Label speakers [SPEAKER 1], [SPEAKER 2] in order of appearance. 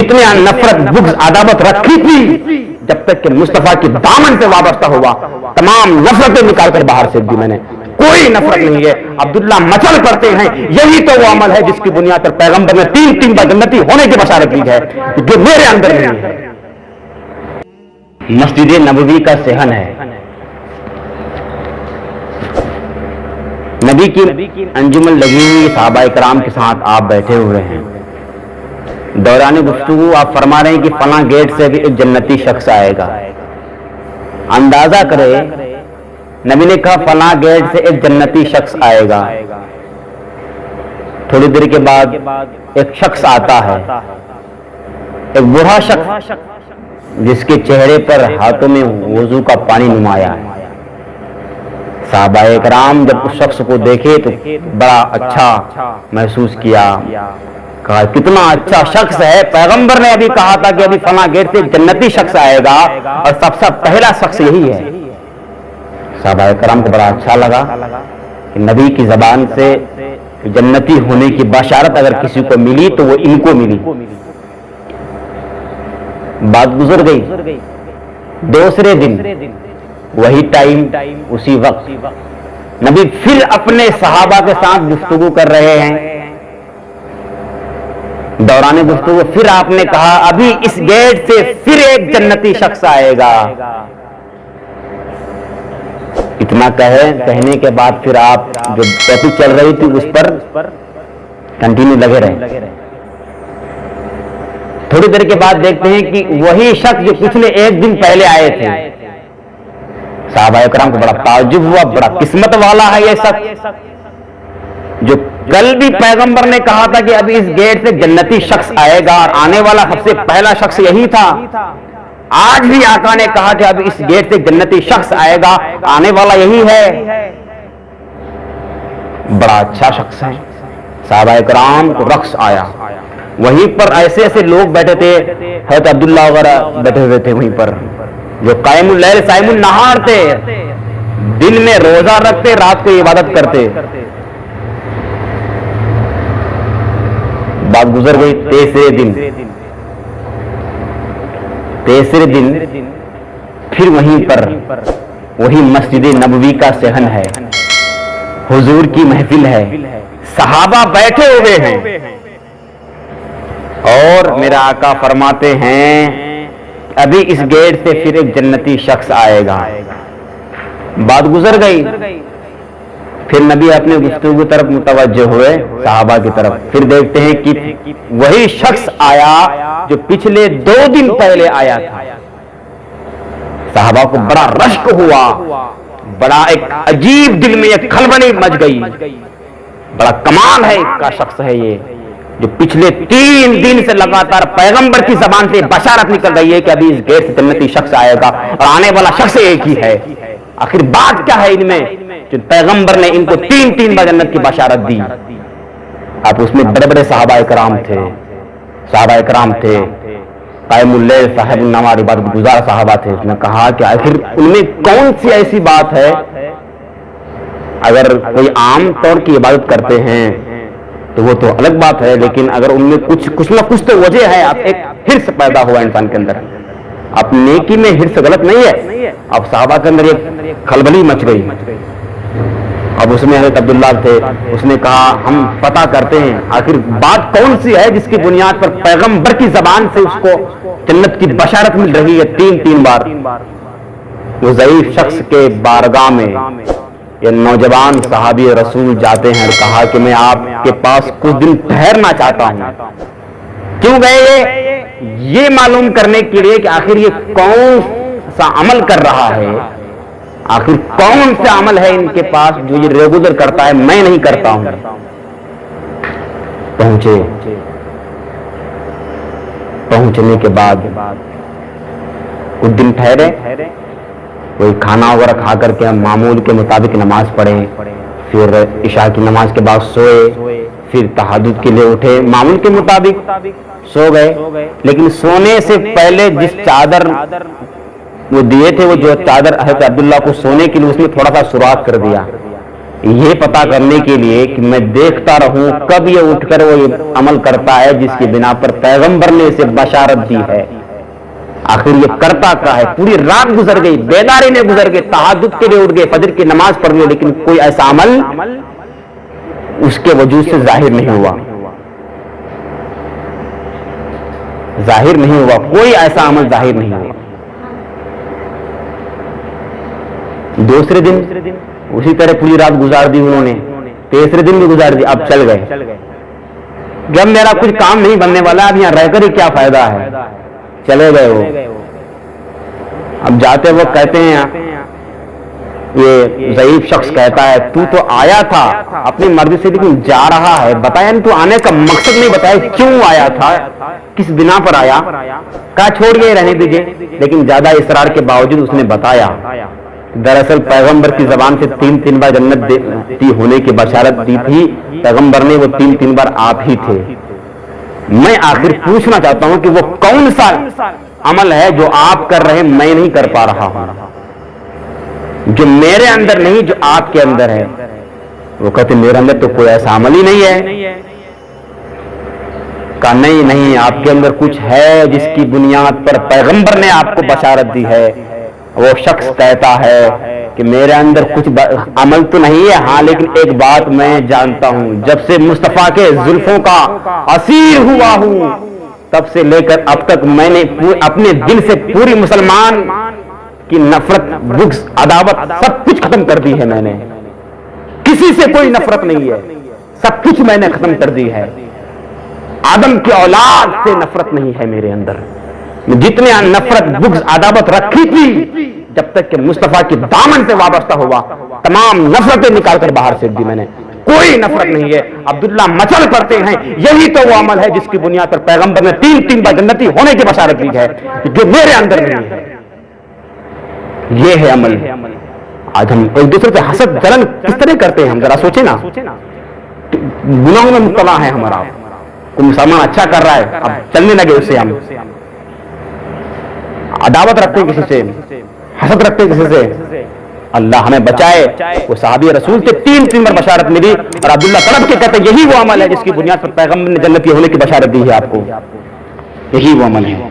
[SPEAKER 1] اتنے نفرت بغض عداوت رکھی تھی جب تک کہ مصطفیٰ کی دامن سے وابستہ ہوا تمام نفرتیں نکال کر باہر سے دی میں نے. کوئی نفرت نہیں ہے. عبداللہ مچل پڑتے ہیں. یہی تو وہ عمل ہے جس کی بنیاد پر پیغمبر نے 3 بار جنتی ہونے کی بشارت دی ہے جو میرے اندر نہیں ہے. مسجد نبوی کا صحن ہے. نبی کی انجمن لگی ہوئی صحابہ کرام کے ساتھ آپ بیٹھے ہوئے ہیں. دوران گفتگو آپ فرما رہے ہیں کہ فلاں گیٹ سے بھی ایک جنتی شخص آئے گا. اندازہ کرے نبی نے کہا فلاں گیٹ سے ایک جنتی شخص آئے گا. تھوڑی دیر کے بعد ایک شخص آتا ہے, ایک بوڑھا شخص جس کے چہرے پر ہاتھوں میں وضو کا پانی نمایاں ہے. صحابہ کرام جب اس شخص کو دیکھے تو بڑا اچھا محسوس کیا. کہا کتنا اچھا شخص ہے, پیغمبر نے ابھی کہا تھا کہ ابھی فلاں گیٹ سے ایک جنتی شخص آئے گا اور سب سے پہلا شخص یہی ہے. صحابہ کرام کو بڑا اچھا لگا کہ نبی کی زبان سے جنتی ہونے کی بشارت اگر کسی کو ملی تو وہ ان کو ملی. بات گزر گئی. دوسرے دن وہی ٹائم اسی وقت نبی پھر اپنے صحابہ کے ساتھ گفتگو کر رہے ہیں. دوران گفتگو پھر آپ نے کہا ابھی اس گیٹ سے پھر ایک جنتی شخص آئے گا. اتنا کہنے کے بعد پھر آپ جو ٹاپک چل رہی تھی اس پر کنٹینیو لگے رہے. تھوڑی دیر کے بعد دیکھتے ہیں کہ وہی شخص جو پچھلے ایک دن پہلے آئے تھے. صحابہ کرام کو بڑا تعجب ہوا, بڑا قسمت والا ہے یہ شخص جو کل بھی پیغمبر نے کہا تھا کہ ابھی اس گیٹ سے جنتی شخص آئے گا اور آنے والا سب سے پہلا شخص یہی تھا. آج بھی آقا نے کہا کہ ابھی اس گیٹ سے جنتی شخص آئے گا, آنے والا یہی ہے. بڑا اچھا شخص ہے. صحابہ کرام کو رقص آیا. وہیں پر ایسے ایسے لوگ بیٹھے تھے, حضرت عبداللہ وغیرہ بیٹھے ہوئے تھے وہیں پر, جو قائم اللیل صائم النہار تھے, دن میں روزہ رکھتے رات کو عبادت کرتے. بات گزر گئی. تیسرے دن پھر وہیں پر وہی مسجد نبوی کا صحن ہے, حضور کی محفل ہے, صحابہ بیٹھے ہوئے ہیں اور میرا آقا فرماتے ہیں ابھی اس گیٹ سے پھر ایک جنتی شخص آئے گا. بات گزر گئی. پھر نبی اپنے گفتگو کی طرف متوجہ ہوئے صحابہ کی طرف. پھر دیکھتے ہیں کہ وہی شخص آیا جو پچھلے 2 دن پہلے آیا تھا. صحابہ کو بڑا رشک ہوا, بڑا ایک عجیب دل میں ایک کھلبلی مچ گئی. بڑا کمال ہے کا شخص ہے یہ جو پچھلے 3 دن سے لگاتار پیغمبر کی زبان سے بشارت نکل رہی ہے کہ ابھی اس گیٹ سے جنتی شخص آئے گا اور آنے والا شخص ایک ہی ہے. آخر بات کیا ہے ان میں جو پیغمبر نے ان کو 3 بار جنت کی بشارت دی. اب اس میں بڑے بڑے صحابہ کرام تھے, قائم اللیل صاحب النوار عبادت گزار صحابہ تھے. اس نے کہا کہ آخر ان میں کون سی ایسی بات ہے, اگر کوئی عام طور کی عبادت کرتے ہیں تو وہ تو الگ بات ہے, لیکن اگر ان میں کچھ نہ کچھ تو وجہ ہے. اب ایک حرص پیدا ہوا انسان کے اندر. اب نیکی میں حرص غلط نہیں ہے. اب صحابہ کے اندر ایک کھلبلی مچ گئی. اب اس میں حضرت عبداللہ تھے. اس نے کہا ہم پتہ کرتے ہیں آخر بات کون سی ہے جس کی بنیاد پر پیغمبر کی زبان سے اس کو جنت کی بشارت مل رہی ہے 3 بار. وہ ضعیف شخص کے بارگاہ میں یہ نوجوان صحابی رسول جاتے ہیں اور کہا کہ میں آپ کے پاس کچھ دن ٹھہرنا چاہتا ہوں. کیوں گئے یہ معلوم کرنے کے لیے کہ آخر یہ کون سا عمل کر رہا ہے, آخر کون سا عمل ہے ان کے پاس جو یہ ریگولر کرتا ہے میں نہیں کرتا ہوں. پہنچنے کے بعد کچھ دن ٹھہرے, کوئی کھانا وغیرہ کھا کر کے ہم معمول کے مطابق نماز پڑھیں, پھر عشاء کی نماز کے بعد سوئے, پھر تہجد کے لیے اٹھے, معمول کے مطابق سو گئے. لیکن سونے سے پہلے جس چادر وہ دیے تھے, وہ جو چادر حضرت عبداللہ کو سونے کے لیے اس میں تھوڑا سا سوراخ کر دیا. یہ پتا کرنے کے لیے کہ میں دیکھتا رہوں کب یہ اٹھ کر وہ عمل کرتا ہے جس کی بنا پر پیغمبر نے اسے بشارت دی ہے. آخر یہ کرتا کیا ہے؟ پوری رات گزر گئی، بیداری میں گزر گئے، تہجد کے لیے اٹھ گئے، فجر کی نماز پڑھ لیے، لیکن کوئی ایسا عمل اس کے وجود سے ظاہر نہیں ہوا، ظاہر نہیں ہوا، کوئی ایسا عمل ظاہر نہیں ہوا. دوسرے دن اسی طرح پوری رات گزار دی انہوں نے، تیسرے دن بھی گزار دی، اب چل گئے. جب میرا کچھ کام نہیں بننے والا، اب یہاں رہ کر ہی کیا فائدہ ہے، چلے گئے وہ. اب جاتے وہ کہتے ہیں، یہ ضعیف شخص کہتا ہے تو آیا تھا اپنی مرضی سے لیکن جا رہا ہے، بتایا تو آنے کا مقصد نہیں بتایا، کیوں آیا تھا، کس بنا پر آیا. کہا چھوڑیے رہنے دیجئے، لیکن زیادہ اصرار کے باوجود اس نے بتایا. دراصل پیغمبر کی زبان سے تین بار جنت ہونے کی بشارت دی تھی پیغمبر نے، وہ تین بار آپ ہی تھے. میں آخر پوچھنا چاہتا ہوں کہ وہ کون سا عمل ہے جو آپ کر رہے ہیں میں نہیں کر پا رہا ہوں، جو میرے اندر نہیں جو آپ کے اندر ہے. وہ کہتے میرے اندر تو کوئی ایسا عمل ہی نہیں ہے. کہا نہیں، آپ کے اندر کچھ ہے جس کی بنیاد پر پیغمبر نے آپ کو بشارت دی ہے. وہ شخص کہتا ہے کہ میرے اندر کچھ عمل تو نہیں ہے، ہاں لیکن ایک بات میں جانتا ہوں، جب سے مصطفیٰ کے زلفوں کا اسیر ہوا ہوں تب سے لے کر اب تک میں نے اپنے دل سے پوری مسلمان کی نفرت، بغض، عداوت سب کچھ ختم کر دی ہے. میں نے کسی سے کوئی نفرت نہیں ہے، سب کچھ میں نے ختم کر دی ہے. آدم کی اولاد سے نفرت نہیں ہے میرے اندر. جتنے نفرت، بغض، عداوت رکھی تھی جب تک کہ مصطفیٰ کی دامن سے وابستہ ہوا، تمام نفرتیں نکال کر باہر سے دی میں نے. کوئی نفرت نہیں ہے. عبداللہ مچل پڑتے ہیں، یہی تو وہ عمل ہے جس کی بنیاد پر پیغمبر نے تین بار جنتی ہونے کی بشارت دی ہے، جو میرے اندر نہیں ہے. یہ ہے عمل. آج ہم ایک دوسرے سے حسد جلن کس طرح کرتے ہیں، ہم ذرا سوچیں نا. گناہوں میں مبتلا ہے ہمارا. کوئی مسلمان اچھا کر رہا ہے، اب چلنے لگے اس سے، ہم عداوت رکھتے ہیں کسی سے، حسد رکھتے ہیں کسی سے. اللہ ہمیں بچائے. وہ صحابی رسول سے تین بار بشارت ملی اور عبداللہ تڑپ کے کہتے ہیں یہی وہ عمل ہے جس کی بنیاد پر پیغمبر نے جنتی ہونے کی بشارت دی ہے آپ کو. یہی وہ عمل ہے.